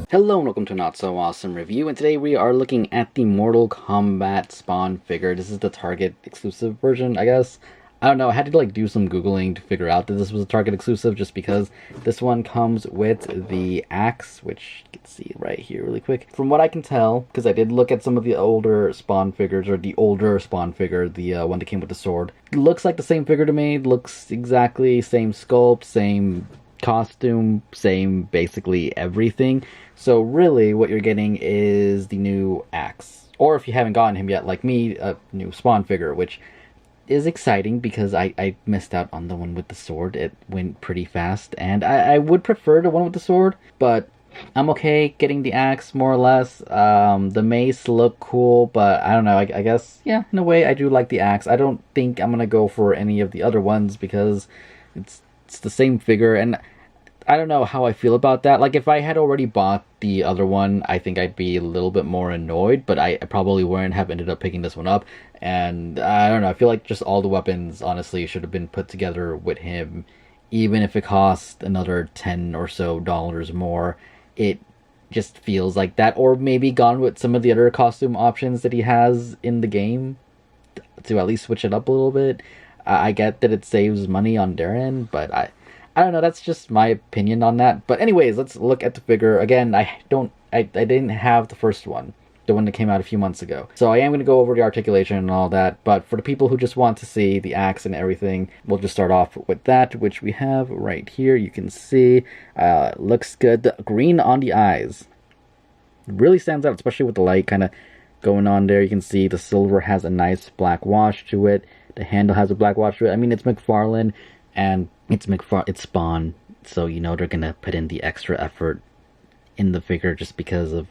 Hello and welcome to a Not So Awesome review, and today we are looking at the Mortal Kombat Spawn figure. This is the Target exclusive version, I guess. I don't know, I had to do some Googling to figure out that this was a Target exclusive just because this one comes with the axe, which you can see right here really quick. From what I can tell, because I did look at some of the older Spawn figures, or the older Spawn figure, the one that came with the sword. It looks like the same figure to me, looks exactly same sculpt, same costume, same basically everything. So really what you're getting is the new axe. Or if you haven't gotten him yet, like me, a new Spawn figure, which is exciting because I missed out on the one with the sword. It went pretty fast, and I would prefer the one with the sword, but I'm okay getting the axe, more or less. The mace looked cool, but I don't know, I guess, yeah, in a way, I do like the axe. I don't think I'm gonna go for any of the other ones because it's the same figure, and I don't know how I feel about that. Like, if I had already bought the other one, I think I'd be a little bit more annoyed, but I probably wouldn't have ended up picking this one up. And I don't know, I feel like just all the weapons, honestly, should have been put together with him, even if it cost another $10 or so more. It just feels like that. Or maybe gone with some of the other costume options that he has in the game to at least switch it up a little bit. I get that it saves money on their end, but I don't know, that's just my opinion on that. But anyways, let's look at the figure. Again, I didn't have the first one, the one that came out a few months ago. So I am going to go over the articulation and all that, but for the people who just want to see the axe and everything, we'll just start off with that, which we have right here. You can see, looks good. The green on the eyes really stands out, especially with the light kind of going on there. You can see the silver has a nice black wash to it. The handle has a black wash to it. I mean, it's McFarlane, and it's Spawn, so you know they're gonna put in the extra effort in the figure just because of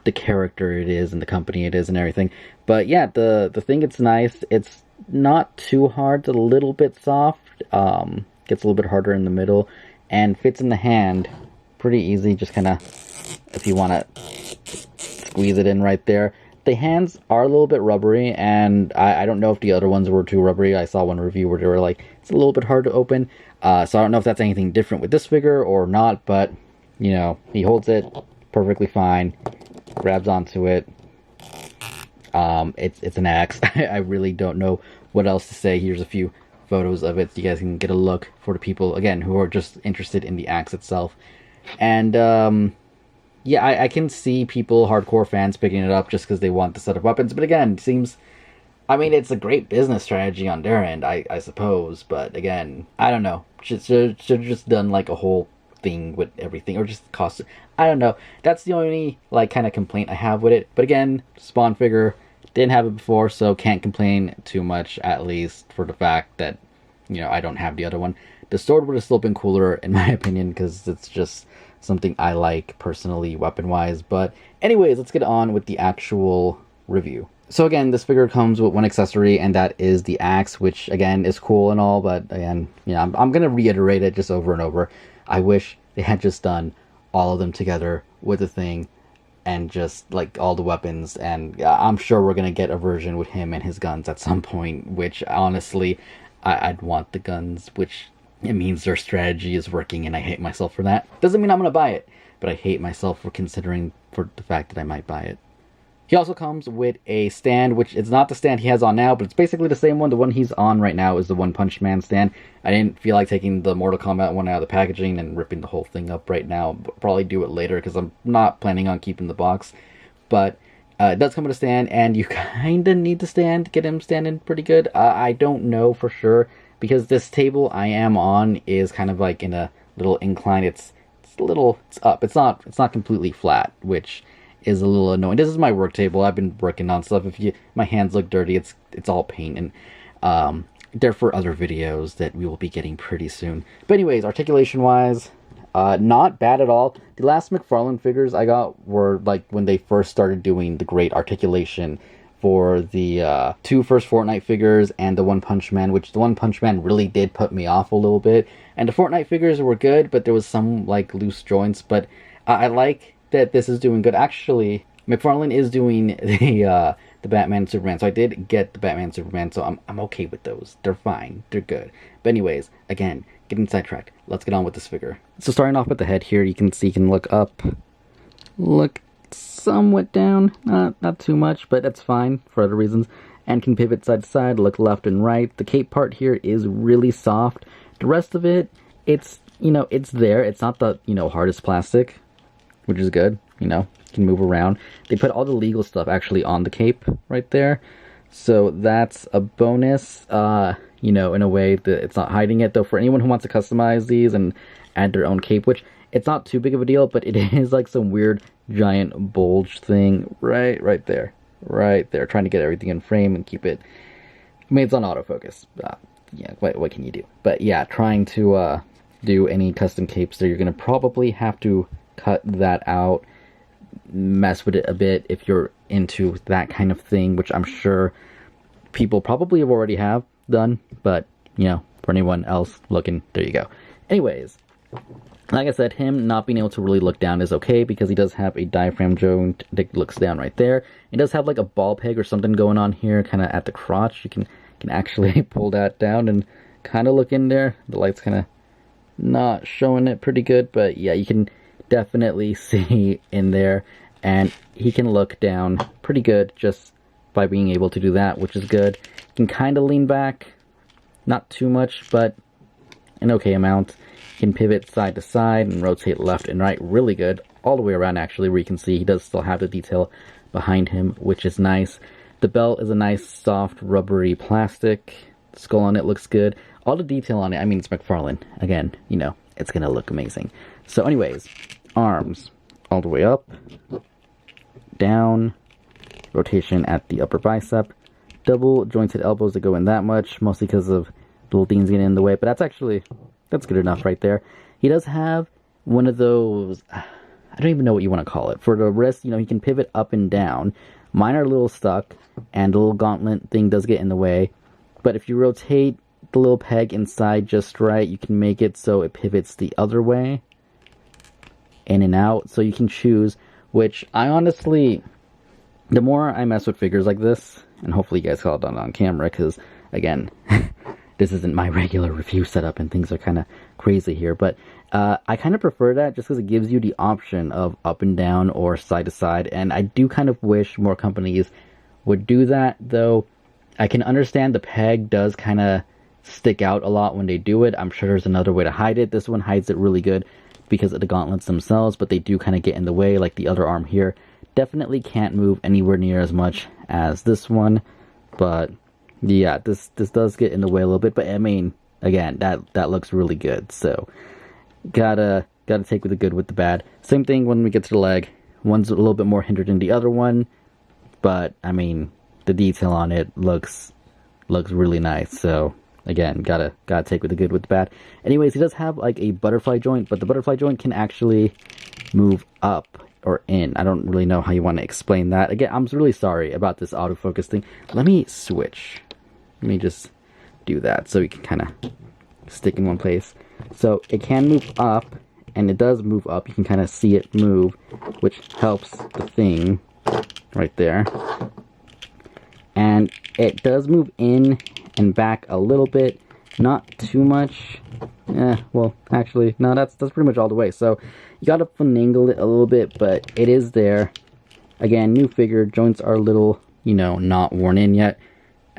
the character it is and the company it is and everything. But yeah, the thing, it's nice. It's not too hard. It's a little bit soft. Gets a little bit harder in the middle and fits in the hand pretty easy. Just kind of, if you want to squeeze it in right there. The hands are a little bit rubbery, and I don't know if the other ones were too rubbery. I saw one review where they were like, it's a little bit hard to open. So I don't know if that's anything different with this figure or not, but, you know, he holds it perfectly fine, grabs onto it. It's an axe. I really don't know what else to say. Here's a few photos of it so you guys can get a look for the people, again, who are just interested in the axe itself. And, yeah, I can see people, hardcore fans, picking it up just because they want the set of weapons. But again, it seems, I mean, it's a great business strategy on their end, I suppose. But again, I don't know. Should have just done like a whole thing with everything, or just cost. I don't know. That's the only like kind of complaint I have with it. But again, Spawn figure, didn't have it before, so can't complain too much. At least for the fact that, you know, I don't have the other one. The sword would have still been cooler in my opinion, because it's just something I like personally, weapon-wise. But anyways, let's get on with the actual review. So again, this figure comes with one accessory, and that is the axe, which again is cool and all, but again, you know, I'm gonna reiterate it just over and over. I wish they had just done all of them together with the thing, and just like all the weapons. And I'm sure we're gonna get a version with him and his guns at some point, which honestly, I'd want the guns, which it means their strategy is working, and I hate myself for that. Doesn't mean I'm gonna buy it, but I hate myself for considering for the fact that I might buy it. He also comes with a stand, which is not the stand he has on now, but it's basically the same one. The one he's on right now is the One Punch Man stand. I didn't feel like taking the Mortal Kombat one out of the packaging and ripping the whole thing up right now. Probably do it later, because I'm not planning on keeping the box. But it does come with a stand, and you kind of need the stand to get him standing pretty good. I don't know for sure, because this table I am on is kind of like in a little incline. It's up. It's not completely flat, which is a little annoying. This is my work table. I've been working on stuff. If my hands look dirty, it's all paint, and they're for other videos that we will be getting pretty soon. But anyways, articulation wise, not bad at all. The last McFarlane figures I got were like when they first started doing the great articulation for the two first Fortnite figures and the One Punch Man, which the One Punch Man really did put me off a little bit. And the Fortnite figures were good, but there was some like loose joints. But I like that this is doing good. Actually, McFarlane is doing the Batman and Superman, so I did get the Batman and Superman, so I'm okay with those. They're fine. They're good. But anyways, again, getting sidetracked. Let's get on with this figure. So starting off with the head here, you can see, you can look up look somewhat down, not too much, but that's fine for other reasons, and can pivot side to side, look left and right. The cape part here is really soft. The rest of it, it's, it's there. It's not the, hardest plastic, which is good, can move around. They put all the legal stuff actually on the cape right there, so that's a bonus, in a way that it's not hiding it, though for anyone who wants to customize these and add their own cape, which it's not too big of a deal, but it is like some weird giant bulge thing right there, trying to get everything in frame and keep it, I mean, it's on autofocus, yeah, what can you do? But yeah, trying to do any custom capes there, you're gonna probably have to cut that out, mess with it a bit if you're into that kind of thing, which I'm sure people probably already have done, but for anyone else looking, there you go. Anyways, like I said, him not being able to really look down is okay because he does have a diaphragm joint that looks down right there. He does have like a ball peg or something going on here, kind of at the crotch. You can actually pull that down and kind of look in there. The light's kind of not showing it pretty good, but yeah, you can definitely see in there, and he can look down pretty good just by being able to do that, which is good. You can kind of lean back, not too much, but an okay amount. You can pivot side to side and rotate left and right really good, all the way around actually, where you can see he does still have the detail behind him, which is nice. The belt is a nice soft rubbery plastic. The skull on it looks good. All the detail on it, I mean, it's McFarlane. Again, it's gonna look amazing. So anyways, arms all the way up, down, rotation at the upper bicep, double jointed elbows that go in that much, mostly because of little things getting in the way, but that's good enough right there. He does have one of those, I don't even know what you want to call it. For the wrist, he can pivot up and down. Mine are a little stuck, and the little gauntlet thing does get in the way. But if you rotate the little peg inside just right, you can make it so it pivots the other way, in and out. So you can choose, which I honestly, the more I mess with figures like this, and hopefully you guys saw it on camera, because again, this isn't my regular review setup and things are kind of crazy here, but I kind of prefer that just because it gives you the option of up and down or side to side, and I do kind of wish more companies would do that, though I can understand the peg does kind of stick out a lot when they do it. I'm sure there's another way to hide it. This one hides it really good because of the gauntlets themselves, but they do kind of get in the way, like the other arm here. Definitely can't move anywhere near as much as this one, but yeah, this does get in the way a little bit, but I mean, again, that looks really good, so gotta take with the good with the bad. Same thing when we get to the leg. One's a little bit more hindered than the other one, but I mean, the detail on it looks really nice, so again, gotta take with the good with the bad. Anyways, he does have like a butterfly joint, but the butterfly joint can actually move up or in. I don't really know how you want to explain that. Again, I'm really sorry about this autofocus thing. Let me switch. Let me just do that so we can kind of stick in one place. So it can move up, and it does move up. You can kind of see it move, which helps the thing right there. And it does move in and back a little bit, not too much. Well, actually, no, that's pretty much all the way. So you gotta finagle it a little bit, but it is there. Again, new figure, joints are a little, not worn in yet.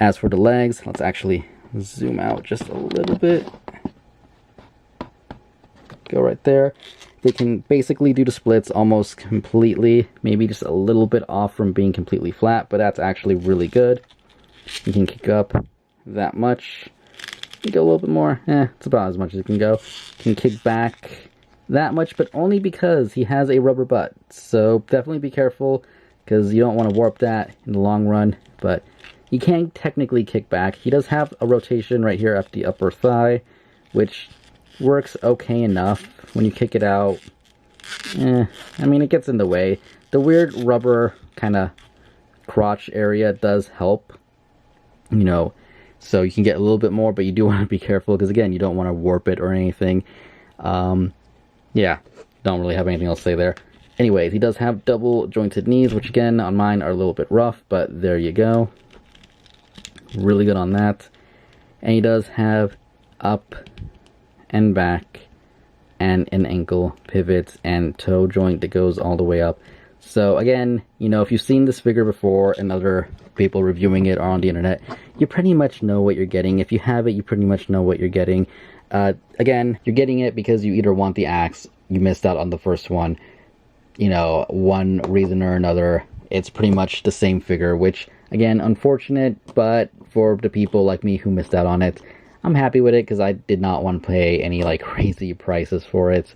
As for the legs, let's actually zoom out just a little bit. Go right there. They can basically do the splits almost completely, maybe just a little bit off from being completely flat, but that's actually really good. You can kick up that much. You go a little bit more, it's about as much as it can go. You can kick back that much, but only because he has a rubber butt. So definitely be careful, because you don't want to warp that in the long run, but you can technically kick back. He does have a rotation right here at the upper thigh, which works okay enough. When you kick it out, I mean, it gets in the way. The weird rubber kind of crotch area does help, so you can get a little bit more, but you do want to be careful, because again, you don't want to warp it or anything. Yeah, don't really have anything else to say there. Anyways, he does have double jointed knees, which again, on mine are a little bit rough, but there you go. Really good on that. And he does have up and back and an ankle pivot and toe joint that goes all the way up. So again, you know, if you've seen this figure before and other people reviewing it or on the internet, you pretty much know what you're getting. If you have it, you pretty much know what you're getting. Again, you're getting it because you either want the axe, you missed out on the first one, you know, one reason or another. It's pretty much the same figure, which, again, unfortunate, but for the people like me who missed out on it, I'm happy with it because I did not want to pay any, like, crazy prices for it.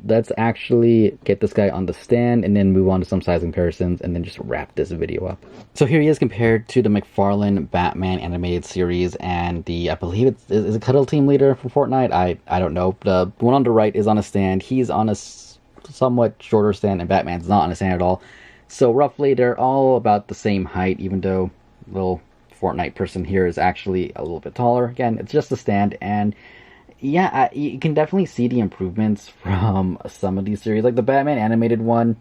Let's actually get this guy on the stand and then move on to some size comparisons and then just wrap this video up. So here he is compared to the McFarlane Batman animated series and the, I believe it's, is it Cuddle Team Leader for Fortnite? I don't know. The one on the right is on a stand. He's on a somewhat shorter stand and Batman's not on a stand at all. So roughly they're all about the same height, even though little Fortnite person here is actually a little bit taller. Again, it's just a stand, and yeah, you can definitely see the improvements from some of these series. Like the Batman animated one,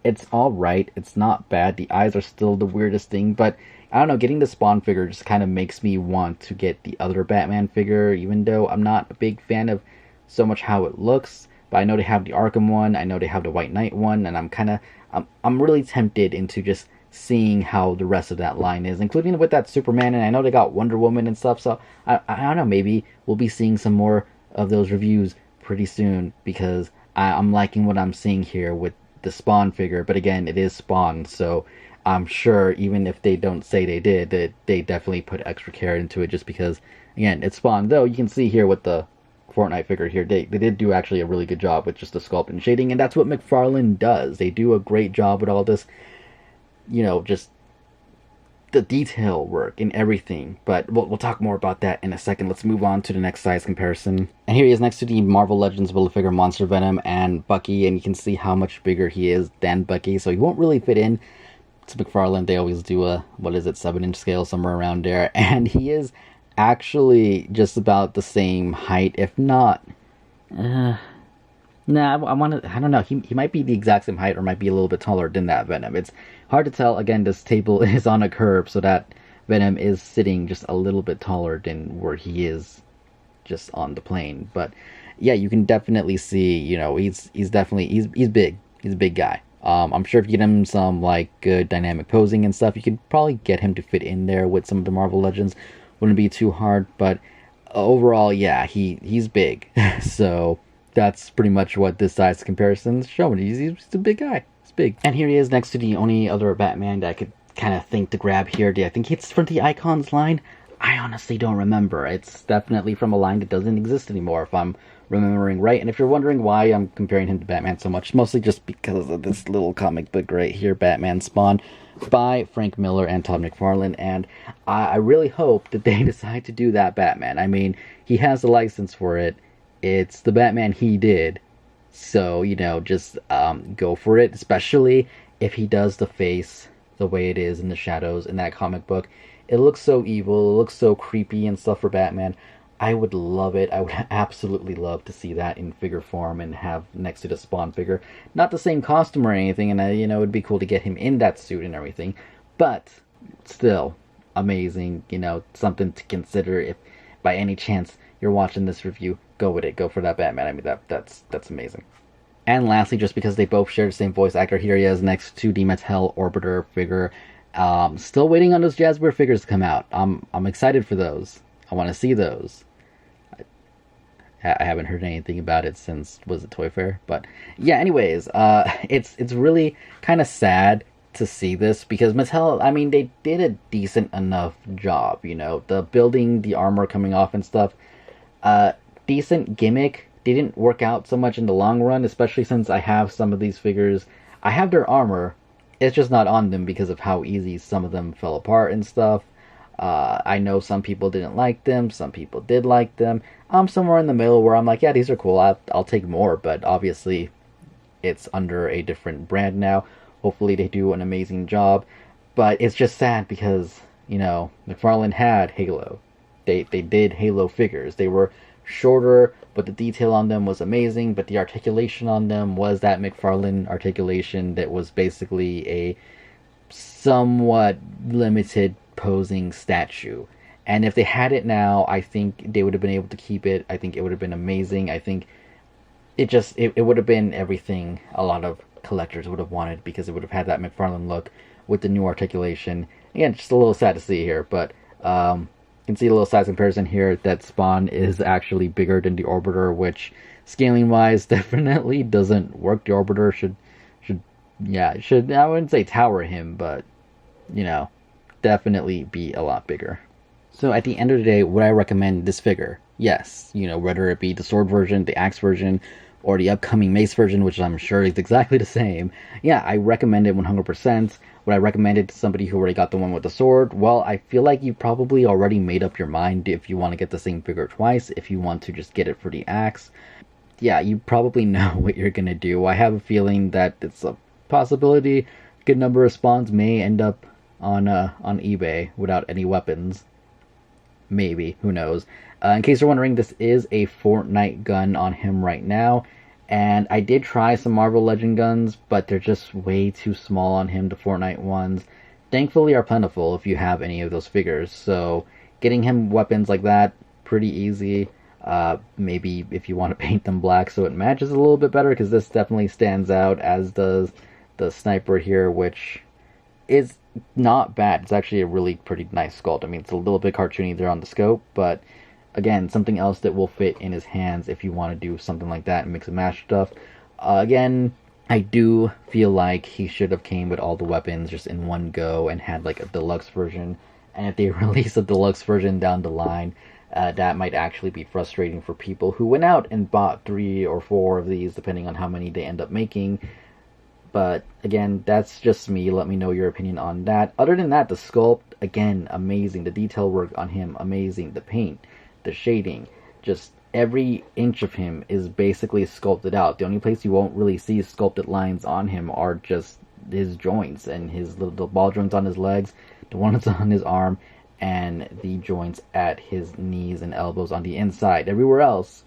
it's alright, it's not bad. The eyes are still the weirdest thing, but I don't know, getting the Spawn figure just kind of makes me want to get the other Batman figure, even though I'm not a big fan of so much how it looks. But I know they have the Arkham one, I know they have the White Knight one, and I'm really tempted into just seeing how the rest of that line is, including with that Superman, and I know they got Wonder Woman and stuff, so I don't know, maybe we'll be seeing some more of those reviews pretty soon, because I'm liking what I'm seeing here with the Spawn figure. But again, it is Spawn, so I'm sure even if they don't say they did, that they definitely put extra care into it, just because, again, it's Spawn. Though you can see here with the Fortnite figure here, they did do actually a really good job with just the sculpt and shading, and that's what McFarlane does. They do a great job with all this, you know, just the detail work in everything. But we'll talk more about that in a second. Let's move on to the next size comparison. And here he is next to the Marvel Legends Build-A-Figure Monster Venom and Bucky, and you can see how much bigger he is than Bucky, so he won't really fit in to McFarlane. They always do a, what is it, 7-inch scale, somewhere around there, and he is actually just about the same height, if not I don't know, he might be the exact same height or might be a little bit taller than that Venom. It's hard to tell. Again, this table is on a curve, so that Venom is sitting just a little bit taller than where he is just on the plane. But yeah, you can definitely see, you know, he's big. He's a big guy. I'm sure if you get him some like good dynamic posing and stuff, you could probably get him to fit in there with some of the Marvel Legends. Wouldn't be too hard, but overall, yeah, he's big. So that's pretty much what this size comparison is showing. He's a big guy. He's big. And here he is next to the only other Batman that I could kind of think to grab here. I think it's from the Icons line. I honestly don't remember. It's definitely from a line that doesn't exist anymore, if I'm remembering right. And if you're wondering why I'm comparing him to Batman so much, mostly just because of this little comic book right here, Batman Spawn, by Frank Miller and Todd McFarlane. And I really hope that they decide to do that Batman. I mean, he has the license for it. It's the Batman he did. So, you know, just go for it, especially if he does the face the way it is in the shadows in that comic book. It looks so evil, it looks so creepy and stuff for Batman. I would love it. I would absolutely love to see that in figure form and have next to the Spawn figure. Not the same costume or anything, and you know, it'd be cool to get him in that suit and everything. But still, amazing. You know, something to consider if by any chance you're watching this review. Go with it. Go for that Batman. I mean, that's amazing. And lastly, just because they both share the same voice actor, here he is next to the Mattel Orbiter figure. Still waiting on those Jazzbear figures to come out. I'm excited for those. I want to see those. I haven't heard anything about it since, was it Toy Fair? But yeah, anyways, it's really kind of sad to see this, because Mattel, I mean, they did a decent enough job, you know, the building, the armor coming off and stuff. Decent gimmick. They didn't work out so much in the long run, especially since I have some of these figures. I have their armor. It's just not on them because of how easy some of them fell apart and stuff. I know some people didn't like them, some people did like them. I'm somewhere in the middle where I'm like, yeah, these are cool, I'll take more, but obviously it's under a different brand now. Hopefully they do an amazing job, but it's just sad because, you know, McFarlane had Halo. They did Halo figures. They were shorter, but the detail on them was amazing, but the articulation on them was that McFarlane articulation that was basically a somewhat limited posing statue. And if they had it now, I think they would have been able to keep it. I think it would have been amazing. I think it would have been everything a lot of collectors would have wanted, because it would have had that McFarlane look with the new articulation. Again, just a little sad to see here, but you can see a little size comparison here that Spawn is actually bigger than the Orbiter, which scaling wise definitely doesn't work. The Orbiter should I wouldn't say tower him, but you know, definitely be a lot bigger. So at the end of the day, would I recommend this figure? Yes. You know, whether it be the sword version, the axe version, or the upcoming mace version, which I'm sure is exactly the same. Yeah, I recommend it 100%. Would I recommend it to somebody who already got the one with the sword? Well, I feel like you probably already made up your mind if you want to get the same figure twice, if you want to just get it for the axe. Yeah, you probably know what you're going to do. I have a feeling that it's a possibility a good number of spawns may end up on eBay without any weapons. Maybe, who knows. In case you're wondering, this is a Fortnite gun on him right now. And I did try some Marvel Legend guns, but they're just way too small on him. The Fortnite ones, thankfully, are plentiful if you have any of those figures. So getting him weapons like that, pretty easy. Maybe if you want to paint them black so it matches a little bit better, because this definitely stands out, as does the sniper here, which is not bad. It's actually a really pretty nice sculpt. I mean, it's a little bit cartoony there on the scope, but again, something else that will fit in his hands if you want to do something like that and mix and match stuff. Again, I do feel like he should have came with all the weapons just in one go and had like a deluxe version. And if they release a deluxe version down the line, that might actually be frustrating for people who went out and bought 3 or 4 of these, depending on how many they end up making. But again, that's just me. Let me know your opinion on that. Other than that, the sculpt, again, amazing. The detail work on him, amazing. The paint, the shading, just every inch of him is basically sculpted out. The only place you won't really see sculpted lines on him are just his joints and his little ball joints on his legs, the ones on his arm, and the joints at his knees and elbows on the inside. Everywhere else,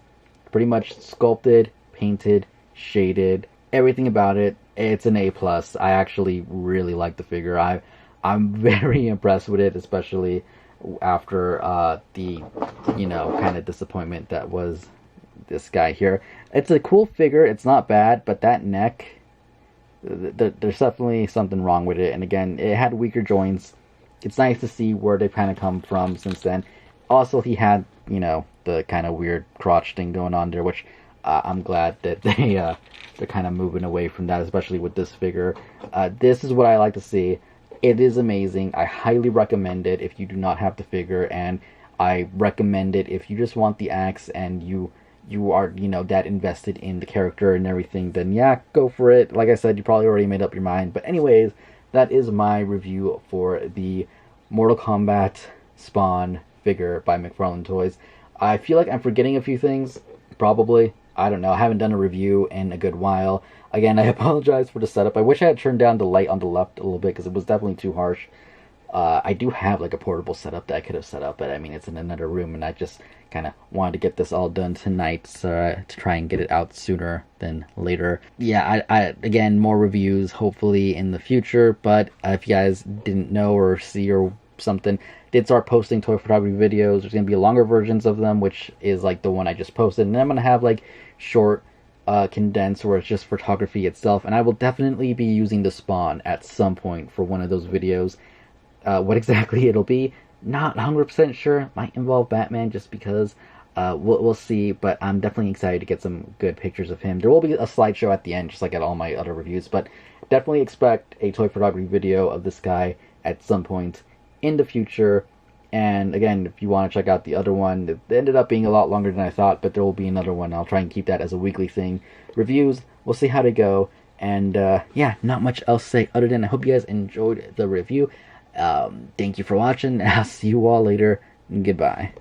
pretty much sculpted, painted, shaded, everything about it. It's an A+. I actually really like the figure. I'm very impressed with it, especially after the, you know, kind of disappointment that was this guy here. It's a cool figure. It's not bad, but that neck, there's definitely something wrong with it. And again, it had weaker joints. It's nice to see where they've kind of come from since then. Also, he had, you know, the kind of weird crotch thing going on there, which I'm glad that they're kind of moving away from that, especially with this figure. This is what I like to see. It is amazing. I highly recommend it if you do not have the figure, and I recommend it if you just want the axe and you are, you know, that invested in the character and everything, then yeah, go for it. Like I said, you probably already made up your mind. But anyways, that is my review for the Mortal Kombat Spawn figure by McFarlane Toys. I feel like I'm forgetting a few things, probably. I don't know. I haven't done a review in a good while. Again, I apologize for the setup. I wish I had turned down the light on the left a little bit, because it was definitely too harsh. I do have like a portable setup that I could have set up, but I mean, it's in another room, and I just kind of wanted to get this all done tonight, so to try and get it out sooner than later. Yeah, I again, more reviews hopefully in the future, but if you guys didn't know or see or something, I did start posting toy photography videos. There's going to be longer versions of them, which is like the one I just posted, and then I'm going to have like short condensed where it's just photography itself, and I will definitely be using the Spawn at some point for one of those videos. What exactly it'll be, not 100% sure. Might involve Batman, just because. We'll see, but I'm definitely excited to get some good pictures of him. There will be a slideshow at the end, just like at all my other reviews, but definitely expect a toy photography video of this guy at some point in the future. And again, if you want to check out the other one, it ended up being a lot longer than I thought, but there will be another one. I'll try and keep that as a weekly thing. Reviews, we'll see how they go. And yeah, not much else to say other than I hope you guys enjoyed the review. Thank you for watching, and I'll see you all later. Goodbye.